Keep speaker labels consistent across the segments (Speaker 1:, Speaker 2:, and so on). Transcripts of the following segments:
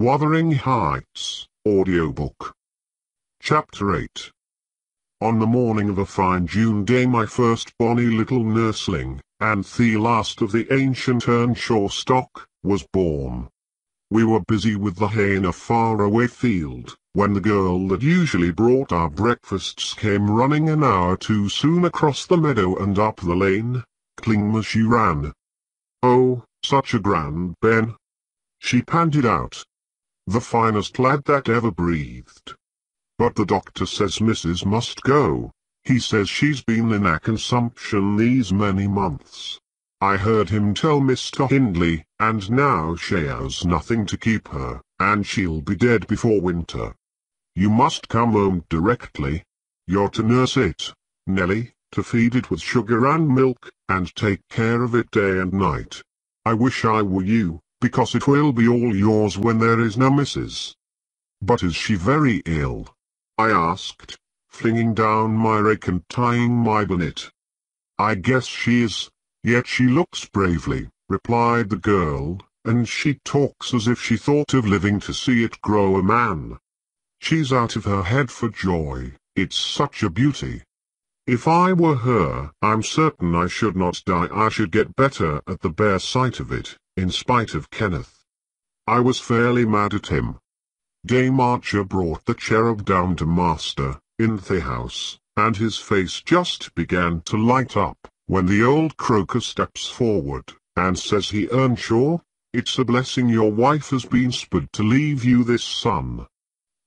Speaker 1: Wuthering Heights, Audiobook. Chapter 8. On the morning of a fine June day my first bonny little nursling, and the last of the ancient Earnshaw stock, was born. We were busy with the hay in a far-away field, when the girl that usually brought our breakfasts came running an hour too soon across the meadow and up the lane, cling as she ran. Oh, such a grand Ben! She panted out. The finest lad that ever breathed. But the doctor says Mrs. must go. He says she's been in a consumption these many months. I heard him tell Mr. Hindley, and now she has nothing to keep her, and she'll be dead before winter. You must come home directly. You're to nurse it, Nelly, to feed it with sugar and milk, and take care of it day and night. I wish I were you, because it will be all yours when there is no Mrs. But is she very ill? I asked, flinging down my rake and tying my bonnet. I guess she is, yet she looks bravely, replied the girl, and she talks as if she thought of living to see it grow a man. She's out of her head for joy, it's such a beauty. If I were her, I'm certain I should not die. I should get better at the bare sight of it, in spite of Kenneth. I was fairly mad at him. Dame Archer brought the cherub down to master, in the house, and his face just began to light up, when the old croaker steps forward, and says he Earnshaw, it's a blessing your wife has been spared to leave you this son.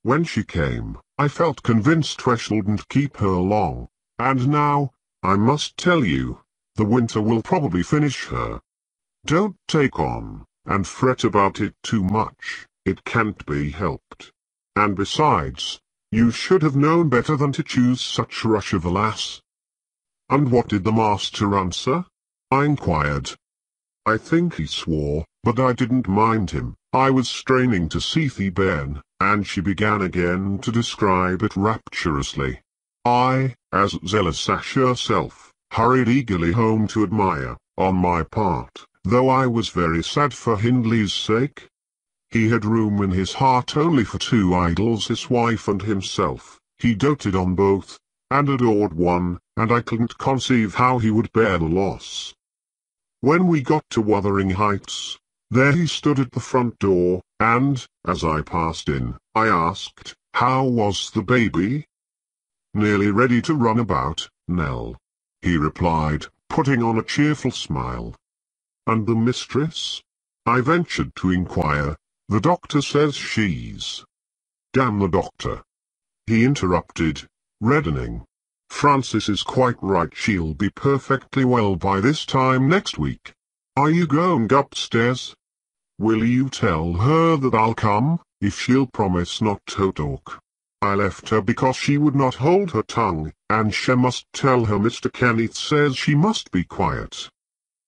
Speaker 1: When she came, I felt convinced we shouldn't keep her long, and now, I must tell you, the winter will probably finish her. Don't take on, and fret about it too much, it can't be helped. And besides, you should have known better than to choose such rush of a lass. And what did the master answer? I inquired. I think he swore, but I didn't mind him. I was straining to see the bairn, and she began again to describe it rapturously. I, as zealous as herself, hurried eagerly home to admire, on my part, though I was very sad for Hindley's sake. He had room in his heart only for two idols, his wife and himself. He doted on both, and adored one, and I couldn't conceive how he would bear the loss. When we got to Wuthering Heights, there he stood at the front door, and, as I passed in, I asked, how was the baby? Nearly ready to run about, Nell, he replied, putting on a cheerful smile. And the mistress? I ventured to inquire. The doctor says she's... Damn the doctor! He interrupted, reddening. Francis is quite right, she'll be perfectly well by this time next week. Are you going upstairs? Will you tell her that I'll come, if she'll promise not to talk? I left her because she would not hold her tongue, and she must tell her Mr. Kenneth says she must be quiet.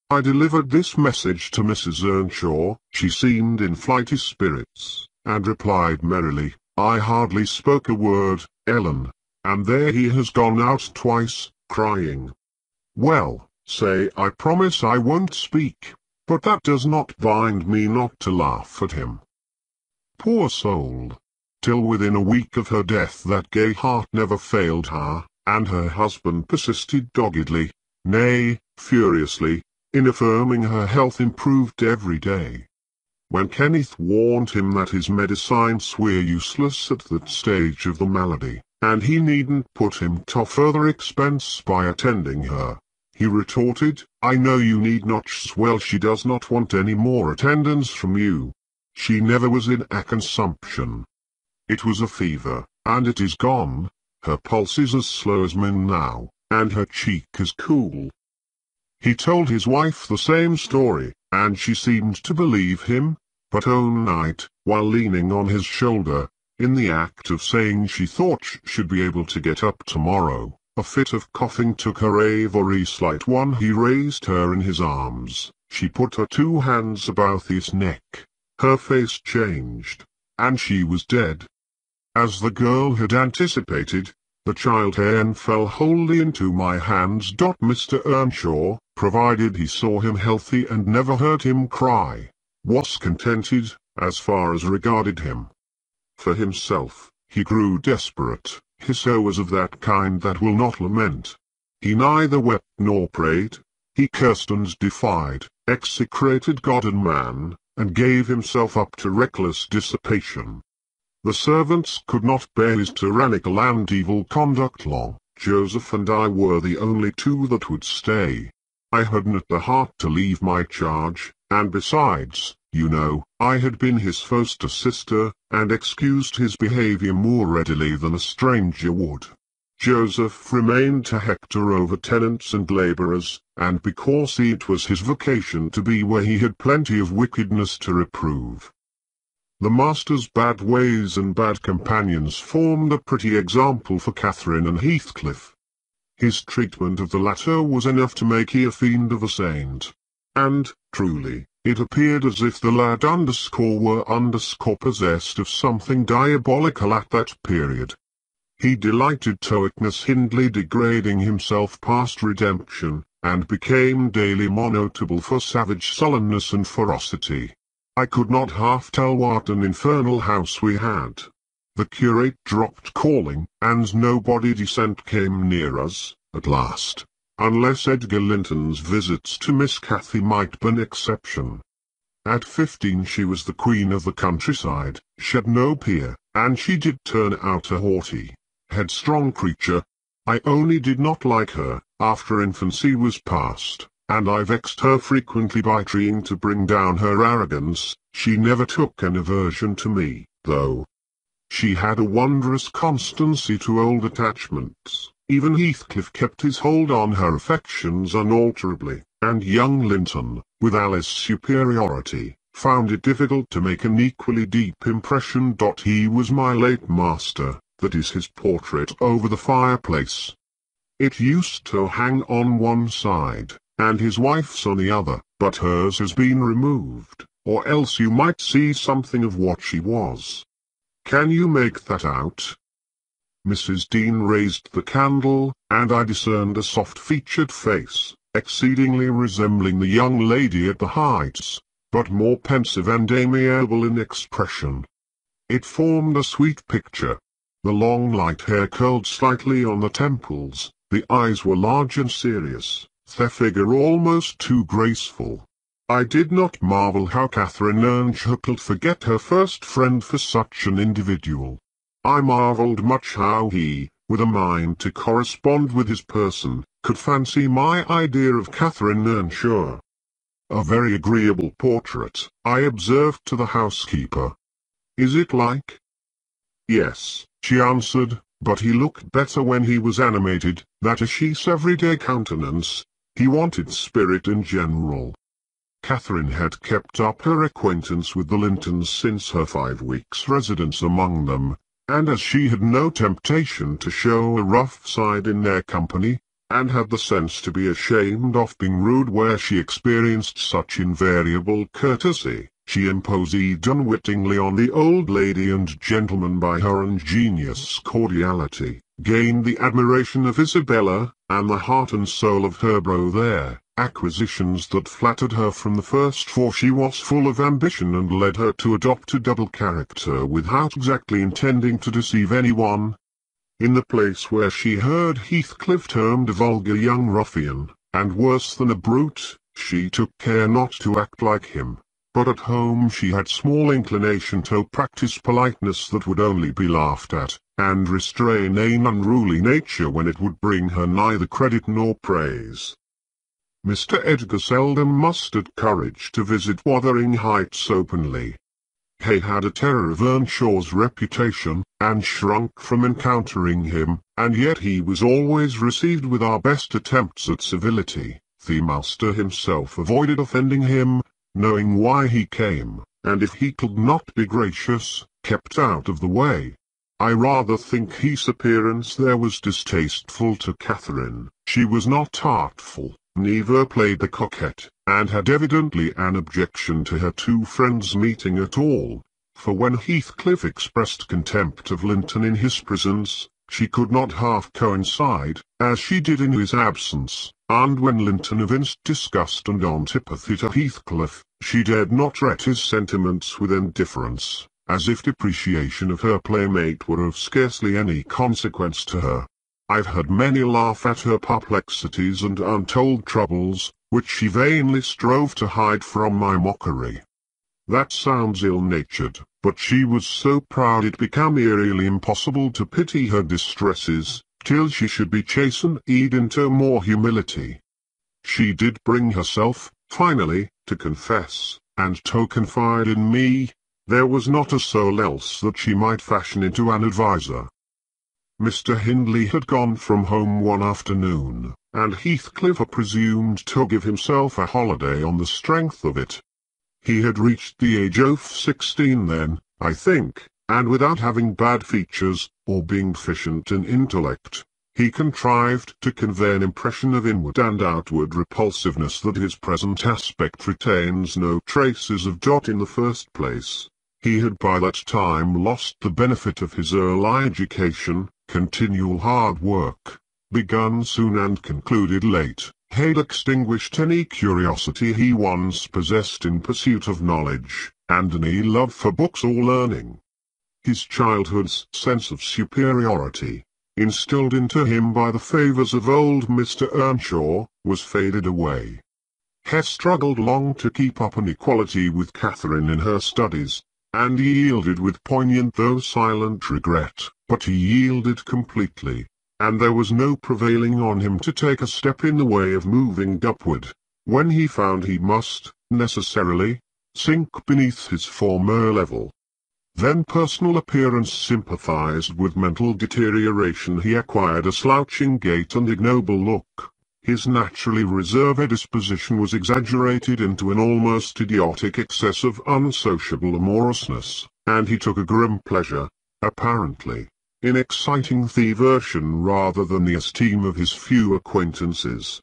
Speaker 1: I delivered this message to Mrs. Earnshaw. She seemed in flighty spirits, and replied merrily, I hardly spoke a word, Ellen, and there he has gone out twice, crying. Well, say I promise I won't speak, but that does not bind me not to laugh at him. Poor soul! Till within a week of her death that gay heart never failed her, and her husband persisted doggedly, nay, furiously, in affirming her health improved every day. When Kenneth warned him that his medicines were useless at that stage of the malady, and he needn't put him to further expense by attending her, he retorted, I know you need not. Well, she does not want any more attendance from you. She never was in a consumption. It was a fever, and it is gone. Her pulse is as slow as mine now, and her cheek is cool. He told his wife the same story, and she seemed to believe him, but one night, while leaning on his shoulder, in the act of saying she thought she'd be able to get up tomorrow, a fit of coughing took her. A very slight one. He raised her in his arms. She put her two hands about his neck. Her face changed, and she was dead. As the girl had anticipated, the child then fell wholly into my hands. Mr. Earnshaw, provided he saw him healthy and never heard him cry, was contented, as far as regarded him. For himself, he grew desperate. His soul was of that kind that will not lament. He neither wept nor prayed. He cursed and defied, execrated God and man, and gave himself up to reckless dissipation. The servants could not bear his tyrannical and evil conduct long. Joseph and I were the only two that would stay. I had not the heart to leave my charge, and besides, you know, I had been his foster sister, and excused his behavior more readily than a stranger would. Joseph remained to hector over tenants and labourers, and because it was his vocation to be where he had plenty of wickedness to reprove. The master's bad ways and bad companions formed a pretty example for Catherine and Heathcliff. His treatment of the latter was enough to make he a fiend of a saint. And, truly, it appeared as if the lad were possessed of something diabolical at that period. He delighted to witness Hindley degrading himself past redemption, and became daily notable for savage sullenness and ferocity. I could not half tell what an infernal house we had. The curate dropped calling, and nobody decent came near us, at last, unless Edgar Linton's visits to Miss Cathy might be an exception. At 15 she was the queen of the countryside, she had no peer, and she did turn out a haughty, headstrong creature. I only did not like her, after infancy was past, and I vexed her frequently by trying to bring down her arrogance. She never took an aversion to me, though. She had a wondrous constancy to old attachments. Even Heathcliff kept his hold on her affections unalterably, and young Linton, with Alice's superiority, found it difficult to make an equally deep impression. He was my late master, that is his portrait over the fireplace. It used to hang on one side, and his wife's on the other, but hers has been removed, or else you might see something of what she was. Can you make that out? Mrs. Dean raised the candle, and I discerned a soft-featured face, exceedingly resembling the young lady at the Heights, but more pensive and amiable in expression. It formed a sweet picture. The long light hair curled slightly on the temples, the eyes were large and serious, the figure almost too graceful. I did not marvel how Catherine Earnshaw could forget her first friend for such an individual. I marvelled much how he, with a mind to correspond with his person, could fancy my idea of Catherine Earnshaw. A very agreeable portrait, I observed to the housekeeper. Is it like? Yes, she answered, but he looked better when he was animated, that is she's everyday countenance. He wanted spirit in general. Catherine had kept up her acquaintance with the Lintons since her 5 weeks' residence among them, and as she had no temptation to show a rough side in their company, and had the sense to be ashamed of being rude where she experienced such invariable courtesy, she imposed unwittingly on the old lady and gentleman by her ingenious cordiality, gained the admiration of Isabella, and the heart and soul of her brother, acquisitions that flattered her from the first, for she was full of ambition and led her to adopt a double character without exactly intending to deceive anyone. In the place where she heard Heathcliff termed a vulgar young ruffian, and worse than a brute, she took care not to act like him, but at home she had small inclination to practice politeness that would only be laughed at, and restrain an unruly nature when it would bring her neither credit nor praise. Mr. Edgar seldom mustered courage to visit Wuthering Heights openly. He had a terror of Earnshaw's reputation, and shrunk from encountering him, and yet he was always received with our best attempts at civility. The master himself avoided offending him, knowing why he came, and if he could not be gracious, kept out of the way. I rather think his appearance there was distasteful to Catherine. She was not artful, neither played the coquette, and had evidently an objection to her 2 friends meeting at all, for when Heathcliff expressed contempt of Linton in his presence, she could not half coincide, as she did in his absence, and when Linton evinced disgust and antipathy to Heathcliff, she dared not treat his sentiments with indifference, as if depreciation of her playmate were of scarcely any consequence to her. I've heard many laugh at her perplexities and untold troubles, which she vainly strove to hide from my mockery. That sounds ill-natured, but she was so proud it became eerily impossible to pity her distresses, till she should be chastened into more humility. She did bring herself, finally, to confess, and to confide in me. There was not a soul else that she might fashion into an adviser. Mr. Hindley had gone from home one afternoon, and Heathcliff had presumed to give himself a holiday on the strength of it. He had reached the age of 16 then, I think, and without having bad features, or being deficient in intellect, he contrived to convey an impression of inward and outward repulsiveness that his present aspect retains no traces of. In the first place, he had by that time lost the benefit of his early education. Continual hard work, begun soon and concluded late, had extinguished any curiosity he once possessed in pursuit of knowledge, and any love for books or learning. His childhood's sense of superiority, instilled into him by the favours of old Mr. Earnshaw, was faded away. He struggled long to keep up an equality with Catherine in her studies, and he yielded with poignant though silent regret, but he yielded completely, and there was no prevailing on him to take a step in the way of moving upward, when he found he must, necessarily, sink beneath his former level. Then personal appearance sympathized with mental deterioration. He acquired a slouching gait and ignoble look. His naturally reserved disposition was exaggerated into an almost idiotic excess of unsociable amorousness, and he took a grim pleasure, apparently, in exciting the aversion rather than the esteem of his few acquaintances.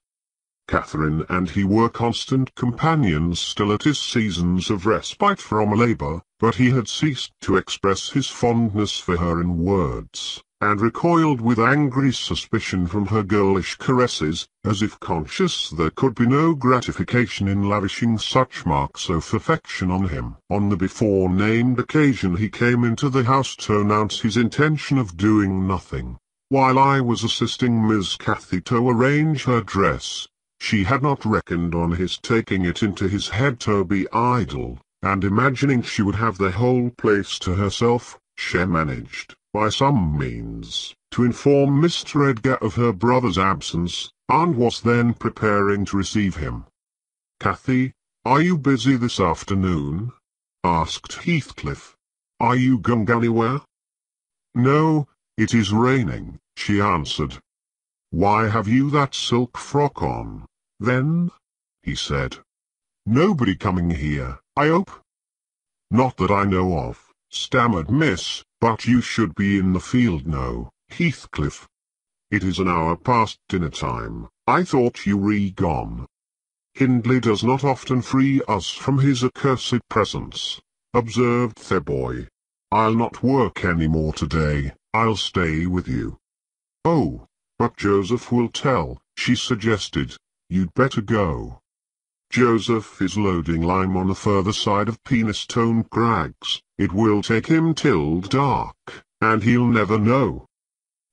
Speaker 1: Catherine and he were constant companions still at his seasons of respite from labour, but he had ceased to express his fondness for her in words, and recoiled with angry suspicion from her girlish caresses, as if conscious there could be no gratification in lavishing such marks of affection on him. On the before-named occasion he came into the house to announce his intention of doing nothing, while I was assisting Miss Cathy to arrange her dress. She had not reckoned on his taking it into his head to be idle, and imagining she would have the whole place to herself, she managed, by some means, to inform Mr. Edgar of her brother's absence, and was then preparing to receive him. "Cathy, are you busy this afternoon?" asked Heathcliff. "Are you going anywhere?" "No, it is raining," she answered. "Why have you that silk frock on, then?" he said. "Nobody coming here, I hope?" "Not that I know of," stammered Miss, "but you should be in the field now, Heathcliff. It is an hour past dinner time. I thought you were gone." "Hindley does not often free us from his accursed presence," observed the boy. "I'll not work any more today. I'll stay with you." "Oh, but Joseph will tell," she suggested. "You'd better go. Joseph is loading lime on the further side of Penistone Crags. It will take him till dark, and he'll never know."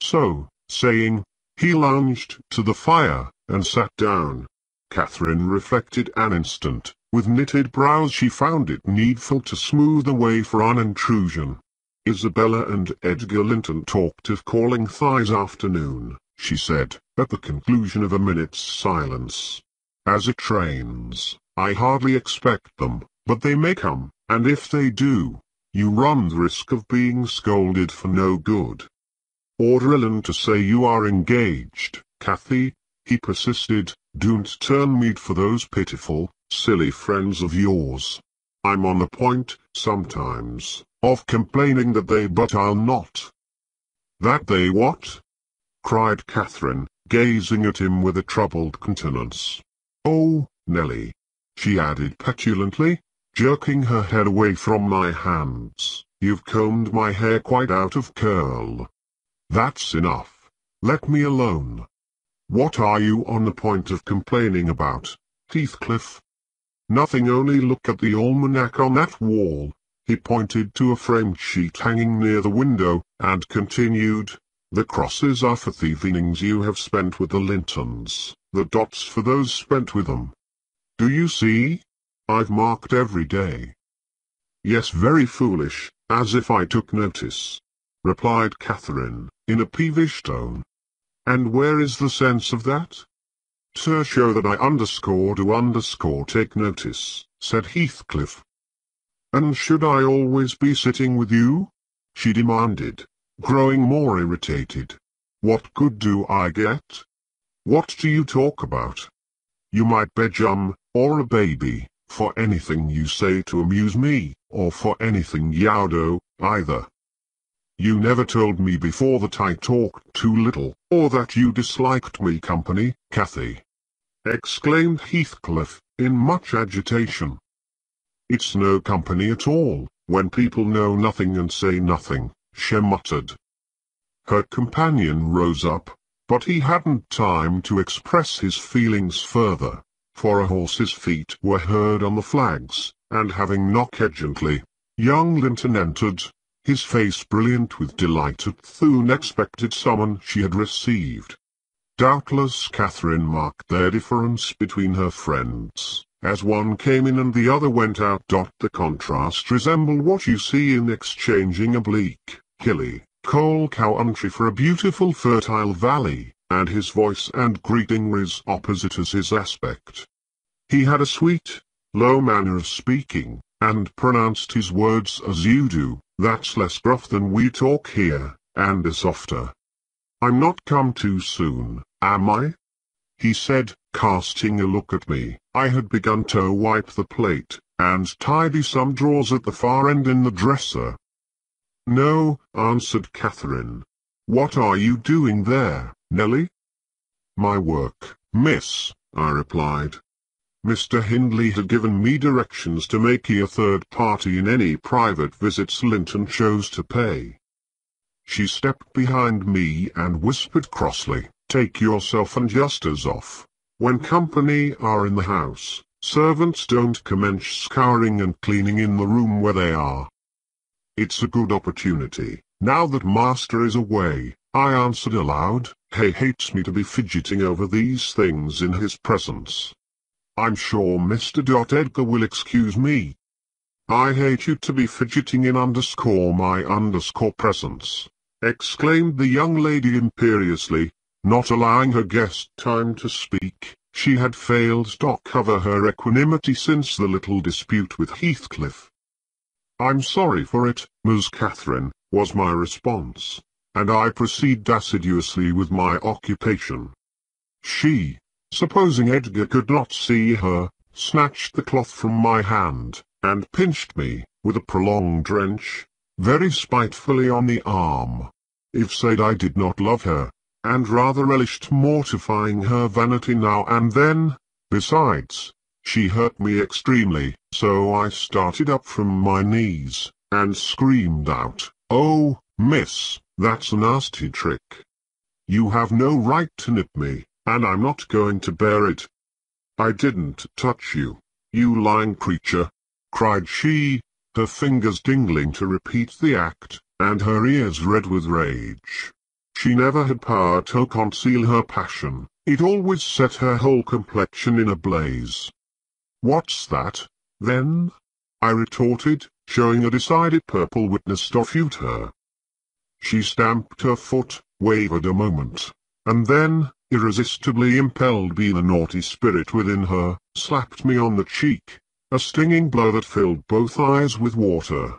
Speaker 1: So, saying, he lounged to the fire, and sat down. Catherine reflected an instant. With knitted brows she found it needful to smooth the way for an intrusion. "Isabella and Edgar Linton talked of calling this afternoon," she said, at the conclusion of a minute's silence. "As it rains, I hardly expect them, but they may come, and if they do, you run the risk of being scolded for no good." "Order Ellen to say you are engaged, Cathy," he persisted. "Don't turn me for those pitiful, silly friends of yours. I'm on the point, sometimes, of complaining that they but I'll not." "That they what?" cried Catherine, gazing at him with a troubled countenance. "Oh, Nelly," she added petulantly, jerking her head away from my hands, "you've combed my hair quite out of curl." That's enough. Let me alone. What are you on the point of complaining about, Heathcliff? Nothing, only look at the almanac on that wall. He pointed to a framed sheet hanging near the window, and continued, the crosses are for the evenings you have spent with the Lintons, the dots for those spent with them. Do you see? I've marked every day. Yes, very foolish, as if I took notice, replied Catherine, in a peevish tone. And where is the sense of that? To show that I do take notice, said Heathcliff. And should I always be sitting with you? She demanded, growing more irritated. What good do I get? What do you talk about? You might bet or a baby, for anything you say to amuse me, or for anything Yaudo, either. You never told me before that I talked too little, or that you disliked me company, Cathy, exclaimed Heathcliff, in much agitation. It's no company at all, when people know nothing and say nothing, she muttered. Her companion rose up, but he hadn't time to express his feelings further, for a horse's feet were heard on the flags, and having knocked gently, young Linton entered, his face brilliant with delight at the unexpected summon she had received. Doubtless Catherine marked their difference between her friends, as one came in and the other went out. The contrast resembled what you see in exchanging a bleak, hilly, coal country for a beautiful fertile valley, and his voice and greeting were as opposite as his aspect. He had a sweet, low manner of speaking, and pronounced his words as you do. That's less gruff than we talk here, and is softer. I'm not come too soon, am I? He said, casting a look at me. I had begun to wipe the plate, and tidy some drawers at the far end in the dresser. No, answered Catherine. What are you doing there, Nelly? My work, miss, I replied. Mr. Hindley had given me directions to make ye a third party in any private visits Linton chose to pay. She stepped behind me and whispered crossly, take yourself and Justus off. When company are in the house, servants don't commence scouring and cleaning in the room where they are. It's a good opportunity, now that master is away, I answered aloud. He hates me to be fidgeting over these things in his presence. I'm sure Mr. Edgar will excuse me. I hate you to be fidgeting in my presence, exclaimed the young lady imperiously, not allowing her guest time to speak. She had failed to cover her equanimity since the little dispute with Heathcliff. I'm sorry for it, Miss Catherine, was my response, and I proceeded assiduously with my occupation. She, supposing Edgar could not see her, snatched the cloth from my hand, and pinched me, with a prolonged wrench, very spitefully on the arm. If said I did not love her, and rather relished mortifying her vanity now and then. Besides, she hurt me extremely, so I started up from my knees, and screamed out, "Oh, miss, that's a nasty trick. You have no right to nip me, and I'm not going to bear it." "I didn't touch you, you lying creature," cried she, her fingers tingling to repeat the act, and her ears red with rage. She never had power to conceal her passion, it always set her whole complexion in a blaze. "What's that, then?" I retorted, showing a decided purple witness to refute her. She stamped her foot, wavered a moment, and then, irresistibly impelled by the naughty spirit within her, slapped me on the cheek, a stinging blow that filled both eyes with water.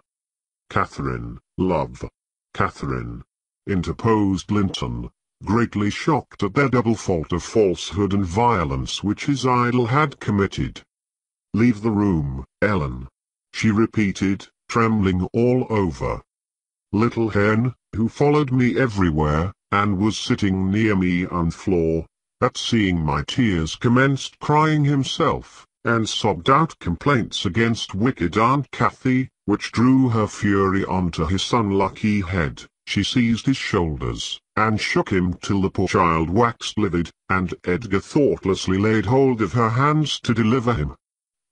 Speaker 1: "Catherine, love, Catherine," interposed Linton, greatly shocked at their double fault of falsehood and violence which his idol had committed. "Leave the room, Ellen," she repeated, trembling all over. Little Hen, who followed me everywhere, and was sitting near me on the floor, at seeing my tears commenced crying himself, and sobbed out complaints against wicked Aunt Cathy, which drew her fury onto his unlucky head, She seized his shoulders, and shook him till the poor child waxed livid, and Edgar thoughtlessly laid hold of her hands to deliver him.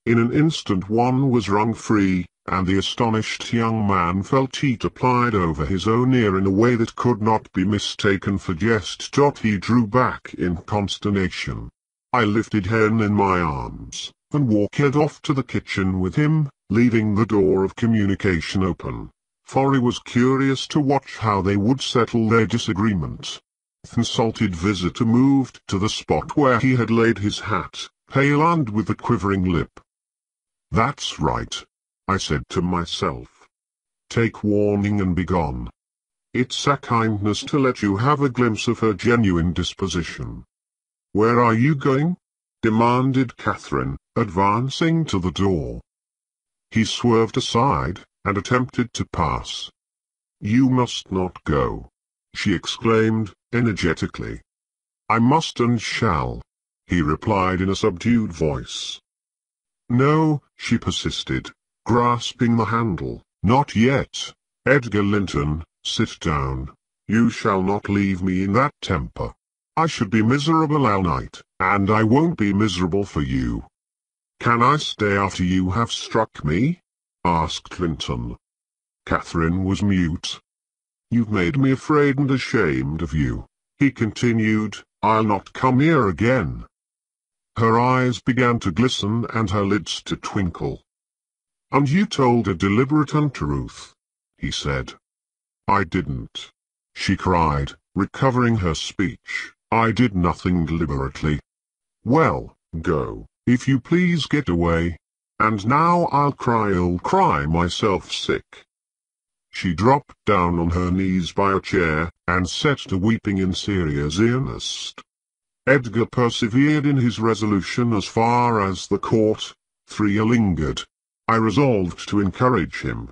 Speaker 1: In an instant one was wrung free, and the astonished young man felt heat applied over his own ear in a way that could not be mistaken for jest. He drew back in consternation. I lifted Hen in my arms, and walked off to the kitchen with him, leaving the door of communication open, for he was curious to watch how they would settle their disagreement. The insulted visitor moved to the spot where he had laid his hat, pale and with a quivering lip. "That's right," I said to myself. "Take warning and be gone. It's a kindness to let you have a glimpse of her genuine disposition." "Where are you going?" demanded Catherine, advancing to the door. He swerved aside, and attempted to pass. "You must not go," she exclaimed, energetically. "I must and shall," he replied in a subdued voice. "No," she persisted, grasping the handle, "not yet. Edgar Linton, sit down. You shall not leave me in that temper. I should be miserable all night, and I won't be miserable for you." "Can I stay after you have struck me?" asked Linton. Catherine was mute. "You've made me afraid and ashamed of you," he continued. "I'll not come here again." Her eyes began to glisten and her lids to twinkle. "And you told a deliberate untruth," he said. "I didn't," she cried, recovering her speech. "I did nothing deliberately." "Well, go, if you please. Get away. And now I'll cry myself sick." She dropped down on her knees by a chair, and set to weeping in serious earnest. Edgar persevered in his resolution as far as the court. 3 lingered. I resolved to encourage him.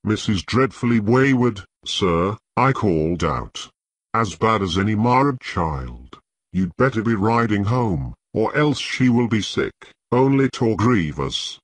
Speaker 1: "Mrs. Dreadfully Wayward, sir," I called out. "As bad as any marred child. You'd better be riding home, or else she will be sick, only to grievous."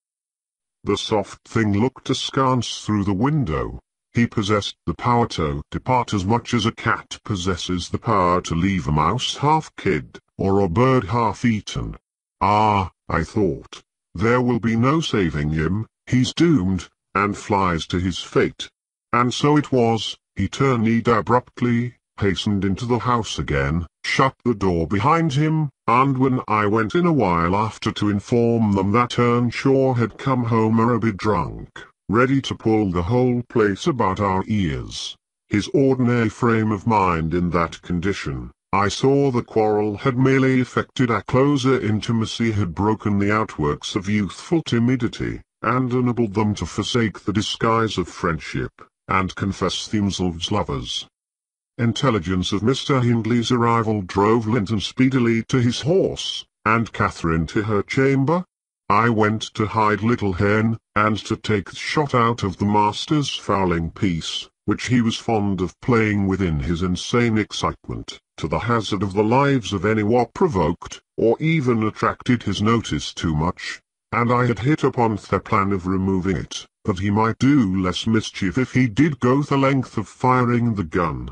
Speaker 1: The soft thing looked askance through the window. He possessed the power to depart as much as a cat possesses the power to leave a mouse half-kid, or a bird half-eaten. "Ah," I thought, "there will be no saving him, he's doomed," and flies to his fate. And so it was. He turned abruptly, hastened into the house again, shut the door behind him, and when I went in a while after to inform them that Earnshaw had come home a bit drunk, ready to pull the whole place about our ears, his ordinary frame of mind in that condition, I saw the quarrel had merely effected a closer intimacy, had broken the outworks of youthful timidity, and enabled them to forsake the disguise of friendship, and confess themselves lovers. Intelligence of Mr. Hindley's arrival drove Linton speedily to his horse, and Catherine to her chamber. I went to hide little Hen, and to take the shot out of the master's fowling piece, which he was fond of playing with in his insane excitement, to the hazard of the lives of any what provoked, or even attracted his notice too much, and I had hit upon the plan of removing it, that he might do less mischief if he did go the length of firing the gun.